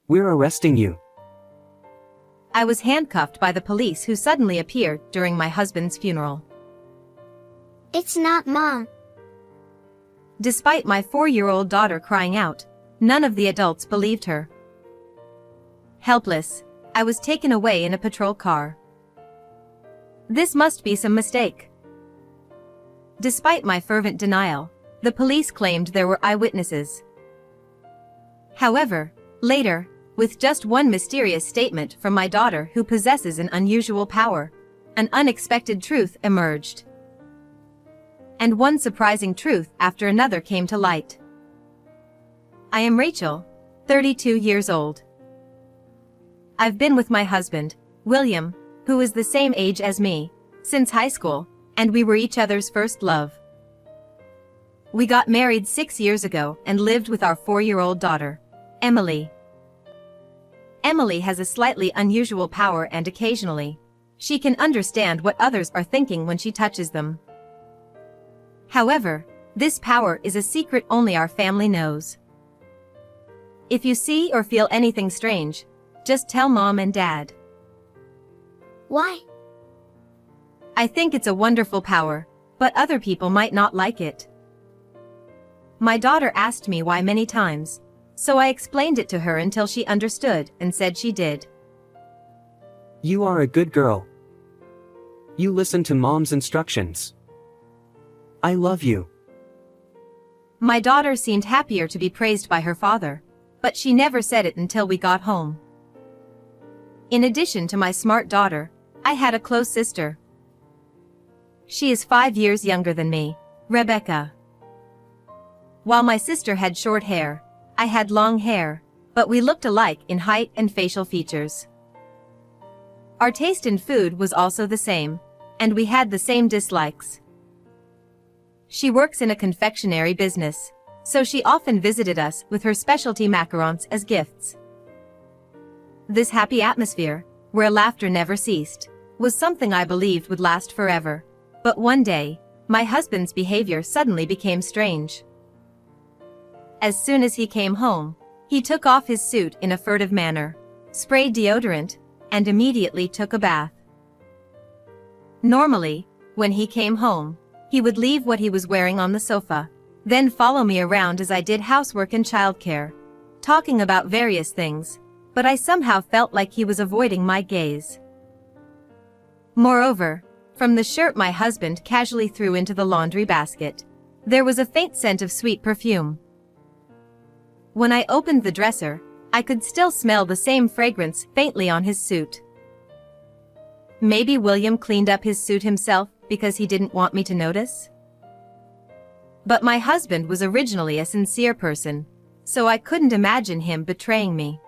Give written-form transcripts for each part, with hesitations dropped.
We're arresting you. I was handcuffed by the police who suddenly appeared during my husband's funeral. It's not Mom. Despite my 4-year-old daughter crying out, none of the adults believed her. Helpless, I was taken away in a patrol car. This must be some mistake. Despite my fervent denial, the police claimed there were eyewitnesses. However, later, with just one mysterious statement from my daughter who possesses an unusual power, an unexpected truth emerged. And one surprising truth after another came to light. I am Rachel, 32 years old. I've been with my husband, William, who is the same age as me, since high school, and we were each other's first love. We got married 6 years ago and lived with our 4-year-old daughter, Emily. Emily has a slightly unusual power, and occasionally, she can understand what others are thinking when she touches them. However, this power is a secret only our family knows. If you see or feel anything strange, just tell Mom and Dad. Why? I think it's a wonderful power, but other people might not like it. My daughter asked me why many times, so I explained it to her until she understood and said she did. You are a good girl. You listen to Mom's instructions. I love you. My daughter seemed happier to be praised by her father, but she never said it until we got home. In addition to my smart daughter, I had a close sister. She is 5 years younger than me, Rebecca. While my sister had short hair, I had long hair, but we looked alike in height and facial features. Our taste in food was also the same, and we had the same dislikes. She works in a confectionery business, so she often visited us with her specialty macarons as gifts. This happy atmosphere, where laughter never ceased, was something I believed would last forever. But one day, my husband's behavior suddenly became strange. As soon as he came home, he took off his suit in a furtive manner, sprayed deodorant, and immediately took a bath. Normally, when he came home, he would leave what he was wearing on the sofa, then follow me around as I did housework and childcare, talking about various things, but I somehow felt like he was avoiding my gaze. Moreover, from the shirt my husband casually threw into the laundry basket, there was a faint scent of sweet perfume. When I opened the dresser, I could still smell the same fragrance faintly on his suit. Maybe William cleaned up his suit himself because he didn't want me to notice? But my husband was originally a sincere person, so I couldn't imagine him betraying me.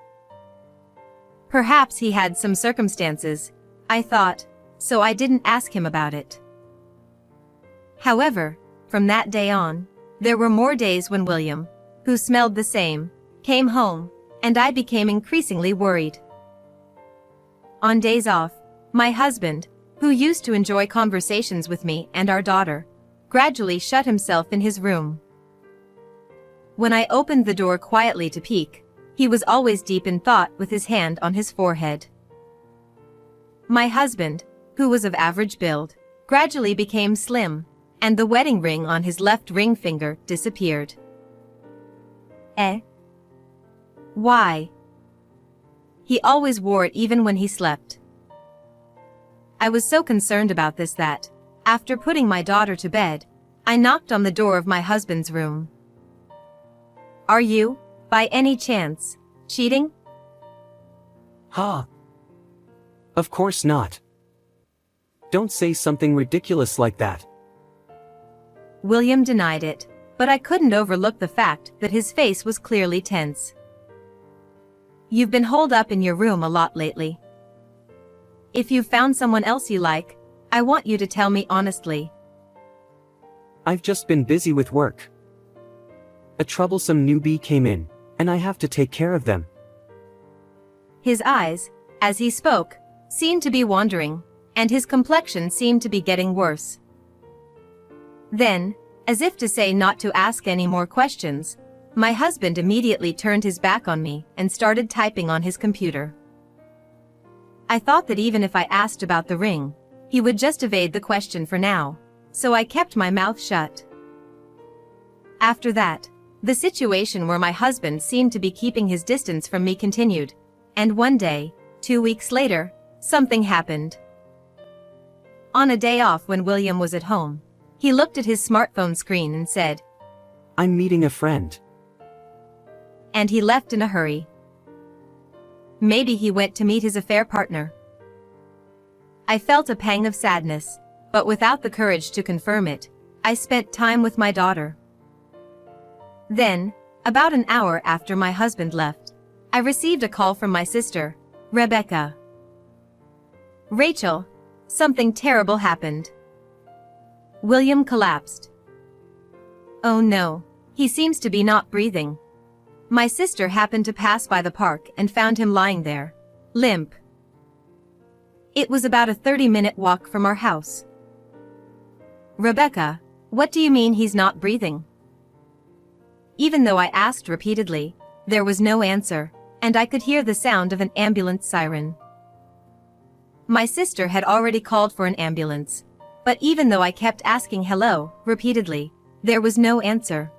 Perhaps he had some circumstances, I thought, so I didn't ask him about it. However, from that day on, there were more days when William, who smelled the same, came home, and I became increasingly worried. On days off, my husband, who used to enjoy conversations with me and our daughter, gradually shut himself in his room. When I opened the door quietly to peek, he was always deep in thought with his hand on his forehead. My husband, who was of average build, gradually became slim, and the wedding ring on his left ring finger disappeared. Why? He always wore it even when he slept. I was so concerned about this that, after putting my daughter to bed, I knocked on the door of my husband's room. Are you, by any chance, cheating? Ha! Of course not. Don't say something ridiculous like that. William denied it, but I couldn't overlook the fact that his face was clearly tense. You've been holed up in your room a lot lately. If you've found someone else you like, I want you to tell me honestly. I've just been busy with work. A troublesome newbie came in, and I have to take care of them. His eyes, as he spoke, seemed to be wandering, and his complexion seemed to be getting worse. Then, as if to say not to ask any more questions, My husband immediately turned his back on me and started typing on his computer. I thought that even if I asked about the ring, he would just evade the question for now, so I kept my mouth shut. After that, the situation where my husband seemed to be keeping his distance from me continued, and one day, 2 weeks later, something happened. On a day off when William was at home, he looked at his smartphone screen and said, "I'm meeting a friend." and he left in a hurry. Maybe he went to meet his affair partner. I felt a pang of sadness, but without the courage to confirm it, I spent time with my daughter. Then, about an hour after my husband left, I received a call from my sister, Rebecca. "Rachel, something terrible happened. William collapsed." "Oh no, he seems to be not breathing." My sister happened to pass by the park and found him lying there, limp. It was about a 30-minute walk from our house. "Rebecca, what do you mean he's not breathing?" Even though I asked repeatedly, there was no answer, and I could hear the sound of an ambulance siren. My sister had already called for an ambulance, but even though I kept asking hello repeatedly, there was no answer.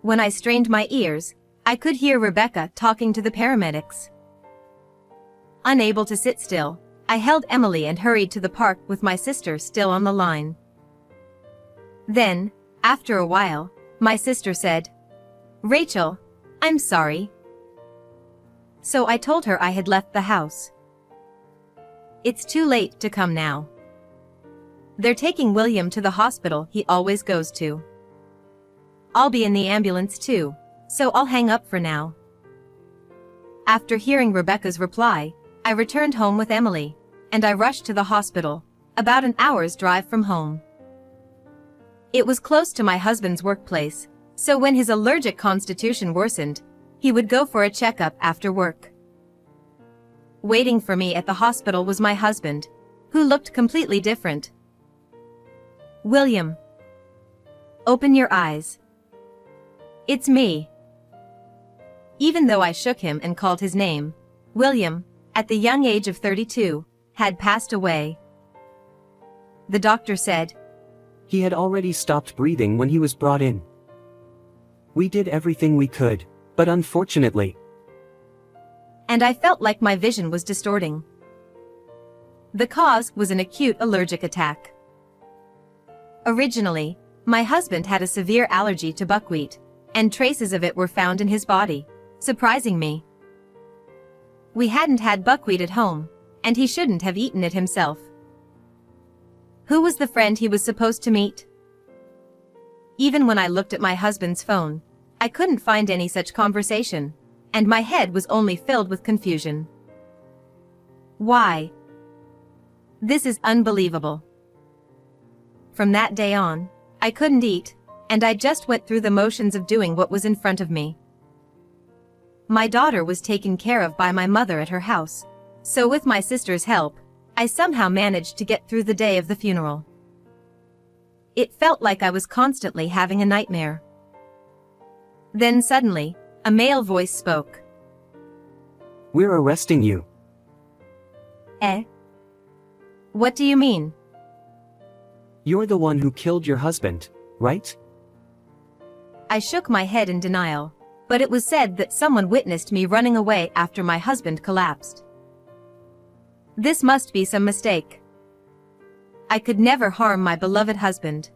When I strained my ears, I could hear Rebecca talking to the paramedics. Unable to sit still, I held Emily and hurried to the park with my sister still on the line. Then, after a while, my sister said, "Rachel, I'm sorry." So I told her I had left the house. "It's too late to come now. They're taking William to the hospital he always goes to. I'll be in the ambulance too, so I'll hang up for now." After hearing Rebecca's reply, I returned home with Emily, and I rushed to the hospital, about an hour's drive from home. It was close to my husband's workplace, so when his allergic constitution worsened, he would go for a checkup after work. Waiting for me at the hospital was my husband, who looked completely different. "William, open your eyes. It's me." Even though I shook him and called his name, William, at the young age of 32, had passed away. The doctor said, He had already stopped breathing when he was brought in. We did everything we could, but unfortunately. And I felt like my vision was distorting. The cause was an acute allergic attack. Originally, my husband had a severe allergy to buckwheat, and traces of it were found in his body, surprising me. We hadn't had buckwheat at home, and he shouldn't have eaten it himself. Who was the friend he was supposed to meet? Even when I looked at my husband's phone, I couldn't find any such conversation, and my head was only filled with confusion. Why? This is unbelievable. From that day on, I couldn't eat, and I just went through the motions of doing what was in front of me. My daughter was taken care of by my mother at her house, so with my sister's help, I somehow managed to get through the day of the funeral. It felt like I was constantly having a nightmare. Then suddenly, a male voice spoke. "We're arresting you." Eh? What do you mean? You're the one who killed your husband, right? I shook my head in denial, but it was said that someone witnessed me running away after my husband collapsed. This must be some mistake. I could never harm my beloved husband.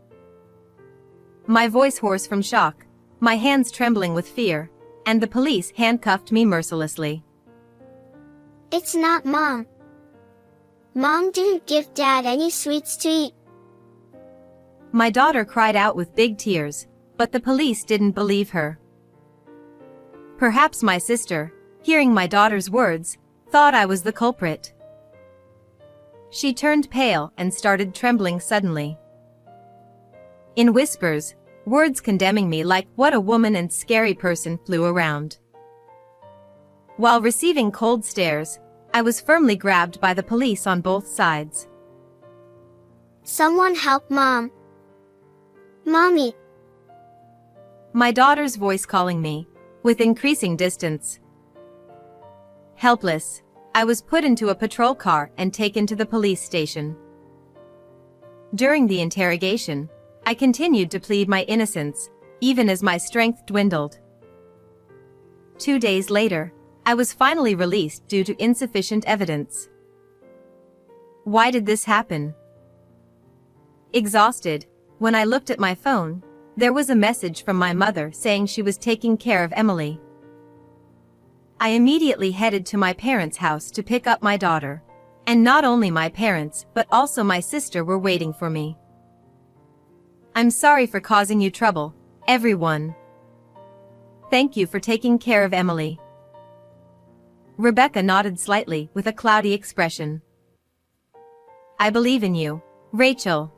My voice hoarse from shock, my hands trembling with fear, and the police handcuffed me mercilessly. It's not Mom. Mom didn't give Dad any sweets to eat. My daughter cried out with big tears, but the police didn't believe her. Perhaps my sister, hearing my daughter's words, thought I was the culprit. She turned pale and started trembling suddenly. In whispers, words condemning me like what a woman and scary person flew around. While receiving cold stares, I was firmly grabbed by the police on both sides. Someone help Mom. Mommy. My daughter's voice calling me, with increasing distance. Helpless, I was put into a patrol car and taken to the police station. During the interrogation, I continued to plead my innocence, even as my strength dwindled. 2 days later, I was finally released due to insufficient evidence. Why did this happen? Exhausted, when I looked at my phone, there was a message from my mother saying she was taking care of Emily. I immediately headed to my parents' house to pick up my daughter. And not only my parents, but also my sister were waiting for me. I'm sorry for causing you trouble, everyone. Thank you for taking care of Emily. Rebecca nodded slightly with a cloudy expression. I believe in you, Rachel.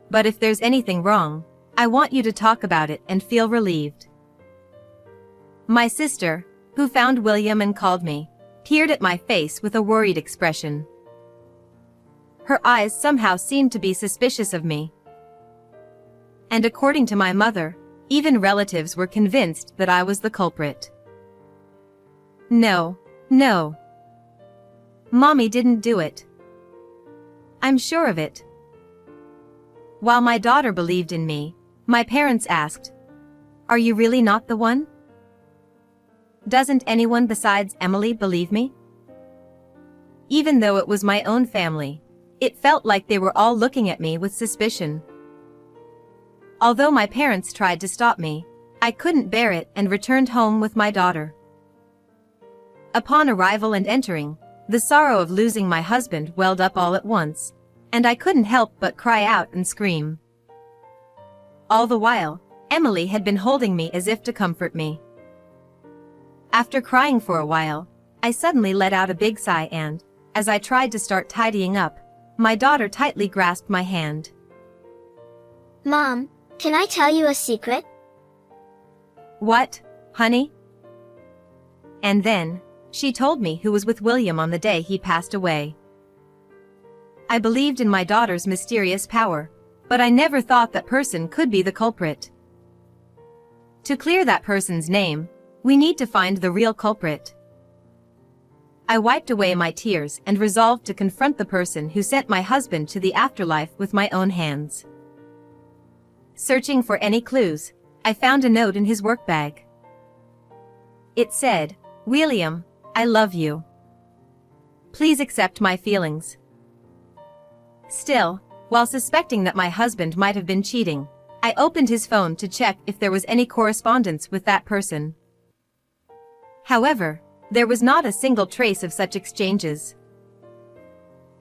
But if there's anything wrong, I want you to talk about it and feel relieved. My sister, who found William and called me, peered at my face with a worried expression. Her eyes somehow seemed to be suspicious of me. And according to my mother, even relatives were convinced that I was the culprit. No. Mommy didn't do it. I'm sure of it. While my daughter believed in me, my parents asked, "Are you really not the one? Doesn't anyone besides Emily believe me?" Even though it was my own family, it felt like they were all looking at me with suspicion. Although my parents tried to stop me, I couldn't bear it and returned home with my daughter. Upon arrival and entering, the sorrow of losing my husband welled up all at once, and I couldn't help but cry out and scream. All the while, Emily had been holding me as if to comfort me. After crying for a while, I suddenly let out a big sigh and, as I tried to start tidying up, my daughter tightly grasped my hand. Mom, can I tell you a secret? What, honey? And then, she told me who was with William on the day he passed away. I believed in my daughter's mysterious power, but I never thought that person could be the culprit. To clear that person's name, we need to find the real culprit. I wiped away my tears and resolved to confront the person who sent my husband to the afterlife with my own hands. Searching for any clues, I found a note in his work bag. It said, "William, I love you. Please accept my feelings." Still, while suspecting that my husband might have been cheating, I opened his phone to check if there was any correspondence with that person. However, there was not a single trace of such exchanges.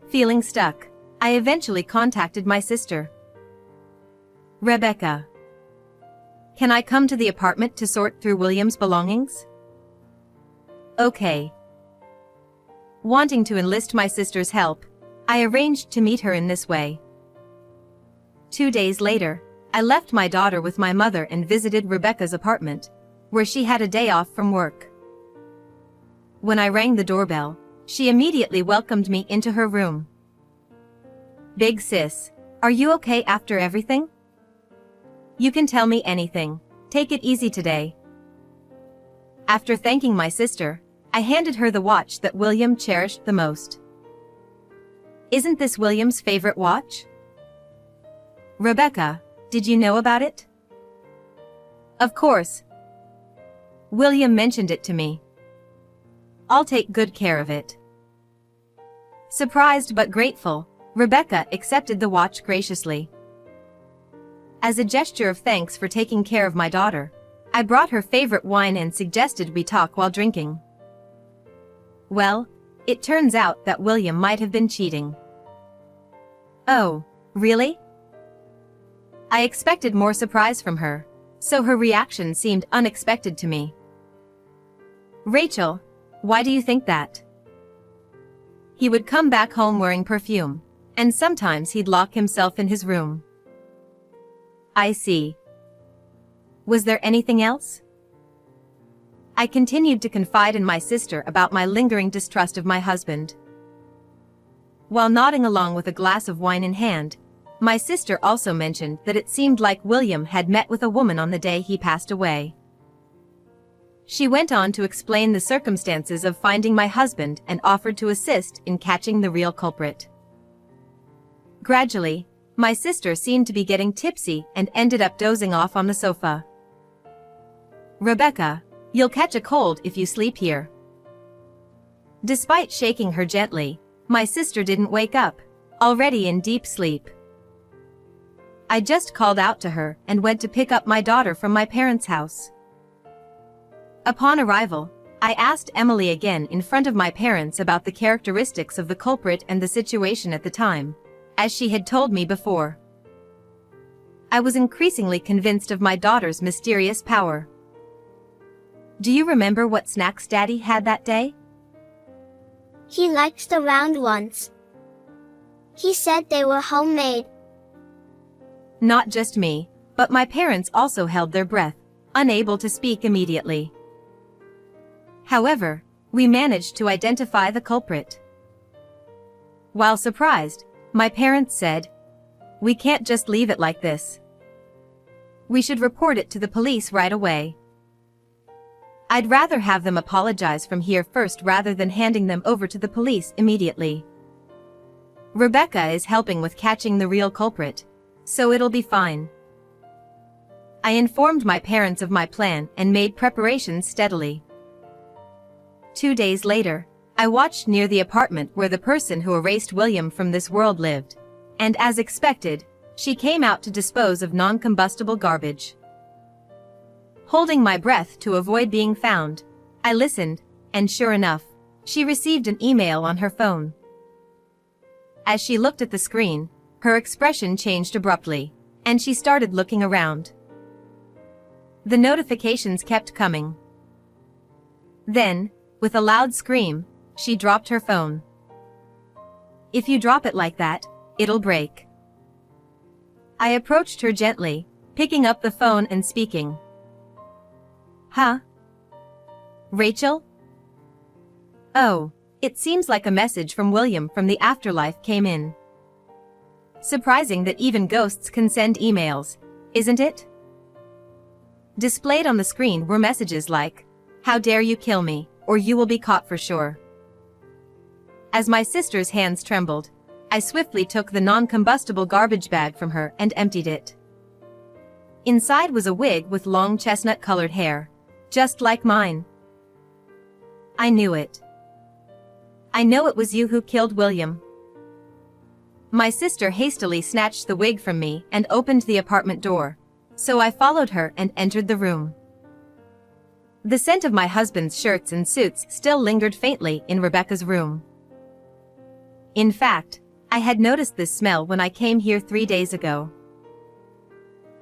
Feeling stuck, I eventually contacted my sister. "Rebecca, can I come to the apartment to sort through William's belongings?" "Okay." Wanting to enlist my sister's help, I arranged to meet her in this way. 2 days later, I left my daughter with my mother and visited Rebecca's apartment, where she had a day off from work. When I rang the doorbell, she immediately welcomed me into her room. "Big sis, are you okay after everything? You can tell me anything. Take it easy today." After thanking my sister, I handed her the watch that William cherished the most. "Isn't this William's favorite watch?" "Rebecca, did you know about it?" "Of course. William mentioned it to me. I'll take good care of it." Surprised but grateful, Rebecca accepted the watch graciously. As a gesture of thanks for taking care of my daughter, I brought her favorite wine and suggested we talk while drinking. Well, it turns out that William might have been cheating. "Oh, really?" I expected more surprise from her, so her reaction seemed unexpected to me. "Rachel, why do you think that?" He would come back home wearing perfume, and sometimes he'd lock himself in his room. "I see. Was there anything else?" I continued to confide in my sister about my lingering distrust of my husband. While nodding along with a glass of wine in hand, My sister also mentioned that it seemed like William had met with a woman on the day he passed away. She went on to explain the circumstances of finding my husband and offered to assist in catching the real culprit. Gradually, my sister seemed to be getting tipsy and ended up dozing off on the sofa. "Rebecca, you'll catch a cold if you sleep here." Despite shaking her gently, my sister didn't wake up, already in deep sleep. I just called out to her and went to pick up my daughter from my parents' house. Upon arrival, I asked Emily again in front of my parents about the characteristics of the culprit and the situation at the time, as she had told me before. I was increasingly convinced of my daughter's mysterious power. "Do you remember what snacks Daddy had that day?" He likes the round ones. He said they were homemade. Not just me, but my parents also held their breath, unable to speak immediately. However, we managed to identify the culprit. While surprised, my parents said, "We can't just leave it like this. We should report it to the police right away. I'd rather have them apologize from here first rather than handing them over to the police immediately. Rebecca is helping with catching the real culprit, so it'll be fine." I informed my parents of my plan and made preparations steadily. 2 days later, I watched near the apartment where the person who erased William from this world lived, and as expected, she came out to dispose of non-combustible garbage. Holding my breath to avoid being found, I listened, and sure enough, she received an email on her phone. As she looked at the screen, her expression changed abruptly, and she started looking around. The notifications kept coming. Then, with a loud scream, she dropped her phone. "If you drop it like that, it'll break." I approached her gently, picking up the phone and speaking. "Huh? Rachel? Oh, it seems like a message from William from the afterlife came in. Surprising that even ghosts can send emails, isn't it?" Displayed on the screen were messages like, "How dare you kill me, or you will be caught for sure." As my sister's hands trembled, I swiftly took the non-combustible garbage bag from her and emptied it. Inside was a wig with long chestnut-colored hair, just like mine. I knew it. "I know it was you who killed William." My sister hastily snatched the wig from me and opened the apartment door, so I followed her and entered the room. The scent of my husband's shirts and suits still lingered faintly in Rebecca's room. In fact, I had noticed this smell when I came here 3 days ago.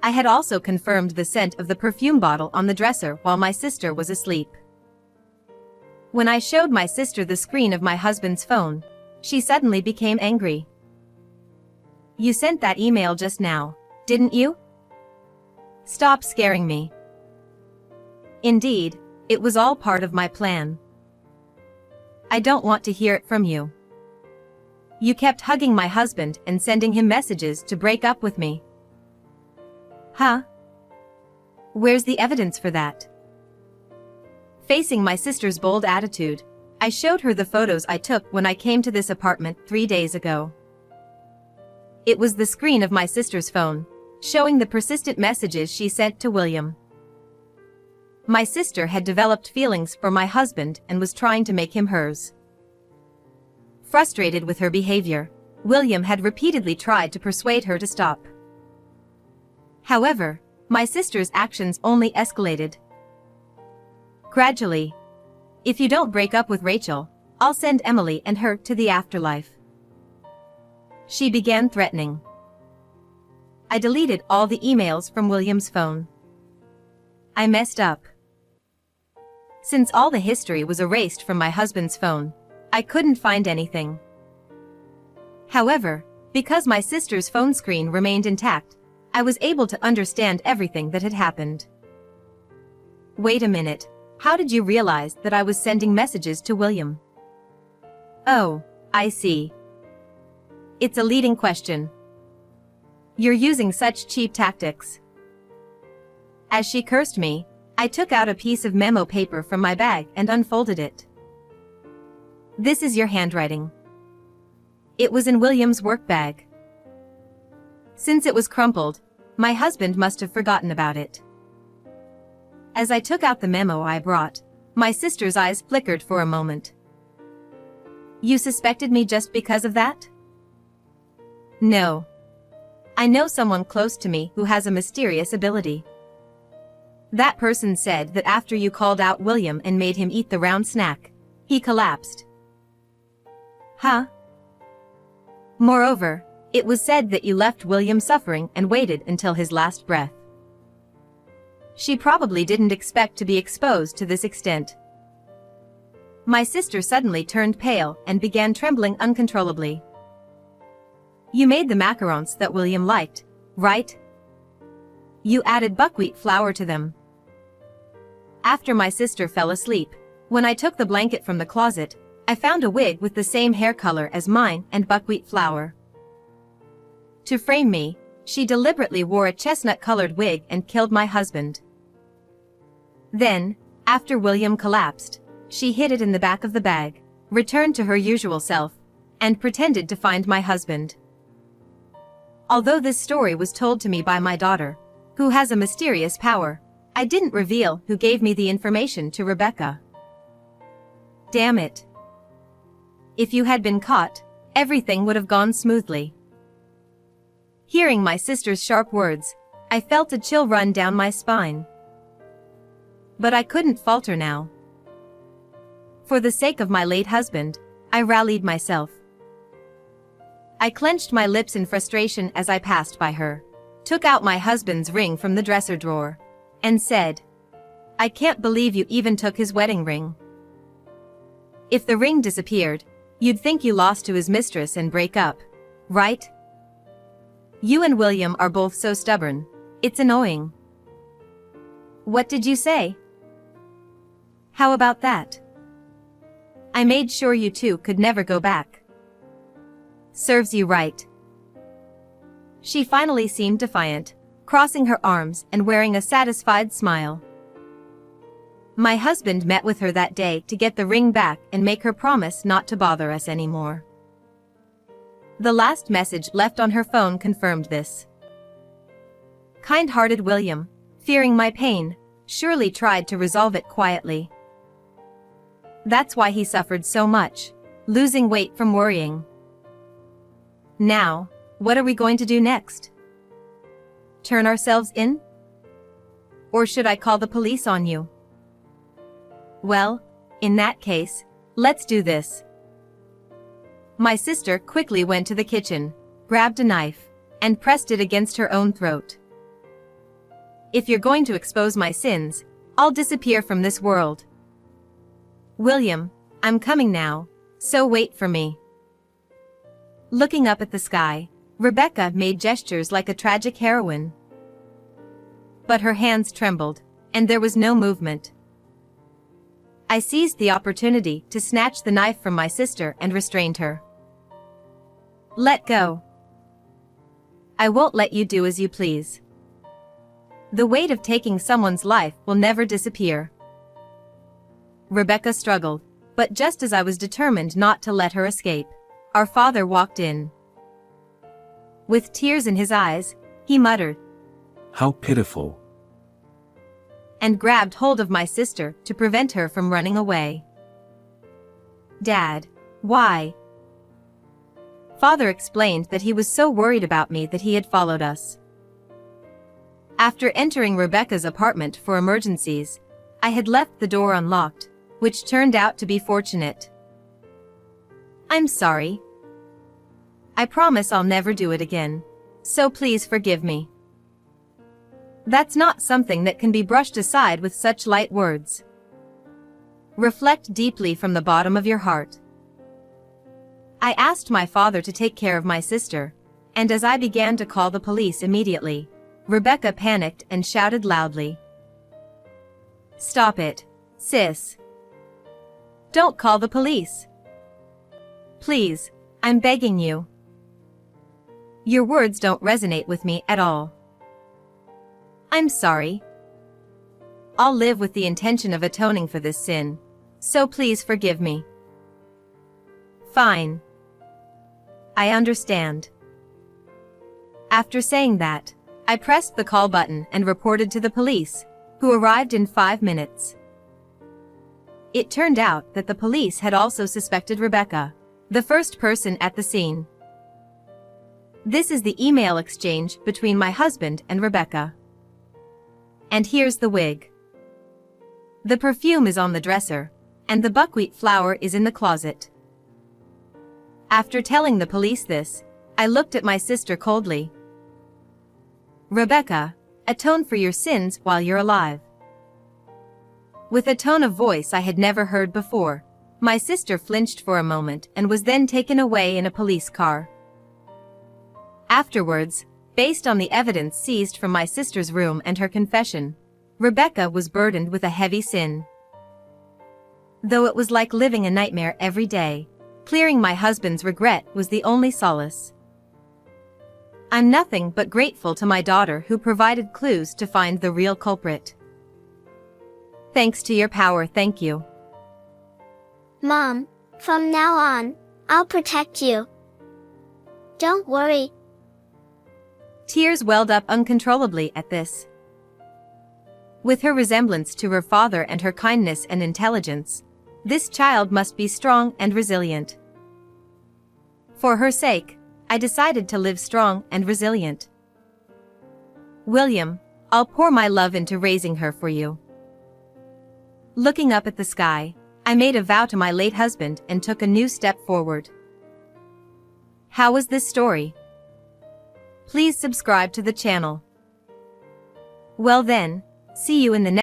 I had also confirmed the scent of the perfume bottle on the dresser while my sister was asleep. When I showed my sister the screen of my husband's phone, she suddenly became angry. "You sent that email just now, didn't you? Stop scaring me." Indeed, it was all part of my plan. "I don't want to hear it from you. You kept hugging my husband and sending him messages to break up with me." "Huh? Where's the evidence for that?" Facing my sister's bold attitude, I showed her the photos I took when I came to this apartment 3 days ago. It was the screen of my sister's phone, showing the persistent messages she sent to William. My sister had developed feelings for my husband and was trying to make him hers. Frustrated with her behavior, William had repeatedly tried to persuade her to stop. However, my sister's actions only escalated. Gradually, "If you don't break up with Rachel, I'll send Emily and her to the afterlife," she began threatening. I deleted all the emails from William's phone. I messed up. Since all the history was erased from my husband's phone, I couldn't find anything. However, because my sister's phone screen remained intact, I was able to understand everything that had happened. "Wait a minute, how did you realize that I was sending messages to William?" "Oh, I see. It's a leading question. You're using such cheap tactics. As she cursed me, I took out a piece of memo paper from my bag and unfolded it. This is your handwriting. It was in William's work bag. Since it was crumpled, my husband must have forgotten about it. As I took out the memo I brought, my sister's eyes flickered for a moment. You suspected me just because of that? No. I know someone close to me who has a mysterious ability. That person said that after you called out William and made him eat the round snack, he collapsed. Huh? Moreover, it was said that you left William suffering and waited until his last breath. She probably didn't expect to be exposed to this extent. My sister suddenly turned pale and began trembling uncontrollably. You made the macarons that William liked, right? You added buckwheat flour to them. After my sister fell asleep, when I took the blanket from the closet, I found a wig with the same hair color as mine and buckwheat flour. To frame me, she deliberately wore a chestnut-colored wig and killed my husband. Then, after William collapsed, she hid it in the back of the bag, returned to her usual self, and pretended to find my husband. Although this story was told to me by my daughter, who has a mysterious power, I didn't reveal who gave me the information to Rebecca. Damn it. If you had been caught, everything would have gone smoothly. Hearing my sister's sharp words, I felt a chill run down my spine. But I couldn't falter now. For the sake of my late husband, I rallied myself. I clenched my lips in frustration as I passed by her, took out my husband's ring from the dresser drawer, and said, I can't believe you even took his wedding ring. If the ring disappeared, you'd think you lost to his mistress and break up, right? You and William are both so stubborn, it's annoying. What did you say? How about that? I made sure you two could never go back. Serves you right. She finally seemed defiant, crossing her arms and wearing a satisfied smile. My husband met with her that day to get the ring back and make her promise not to bother us anymore. The last message left on her phone confirmed this. Kind-hearted William, fearing my pain, surely tried to resolve it quietly. That's why he suffered so much, losing weight from worrying. Now, what are we going to do next? Turn ourselves in? Or should I call the police on you? Well, in that case, let's do this. My sister quickly went to the kitchen, grabbed a knife, and pressed it against her own throat. If you're going to expose my sins, I'll disappear from this world. William, I'm coming now, so wait for me. Looking up at the sky, Rebecca made gestures like a tragic heroine. But her hands trembled, and there was no movement. I seized the opportunity to snatch the knife from my sister and restrained her. Let go. I won't let you do as you please. The weight of taking someone's life will never disappear. Rebecca struggled, but just as I was determined not to let her escape, our father walked in. With tears in his eyes, he muttered, How pitiful. And grabbed hold of my sister to prevent her from running away. Dad, why? Father explained that he was so worried about me that he had followed us. After entering Rebecca's apartment for emergencies, I had left the door unlocked, which turned out to be fortunate. I'm sorry. I promise I'll never do it again, so please forgive me. That's not something that can be brushed aside with such light words. Reflect deeply from the bottom of your heart. I asked my father to take care of my sister, and as I began to call the police immediately, Rebecca panicked and shouted loudly. Stop it, sis. Don't call the police. Please, I'm begging you. Your words don't resonate with me at all. I'm sorry. I'll live with the intention of atoning for this sin, so please forgive me. Fine. I understand. After saying that, I pressed the call button and reported to the police, who arrived in 5 minutes. It turned out that the police had also suspected Rebecca, the first person at the scene. This is the email exchange between my husband and Rebecca. And here's the wig. The perfume is on the dresser, and the buckwheat flour is in the closet. After telling the police this, I looked at my sister coldly. Rebecca, atone for your sins while you're alive. With a tone of voice I had never heard before, my sister flinched for a moment and was then taken away in a police car. Afterwards, based on the evidence seized from my sister's room and her confession, Rebecca was burdened with a heavy sin. Though it was like living a nightmare every day, clearing my husband's regret was the only solace. I'm nothing but grateful to my daughter who provided clues to find the real culprit. Thanks to your power, thank you. Mom, from now on, I'll protect you. Don't worry. Tears welled up uncontrollably at this. With her resemblance to her father and her kindness and intelligence, this child must be strong and resilient. For her sake, I decided to live strong and resilient. William, I'll pour my love into raising her for you. Looking up at the sky, I made a vow to my late husband and took a new step forward. How was this story? Please subscribe to the channel. Well then, see you in the next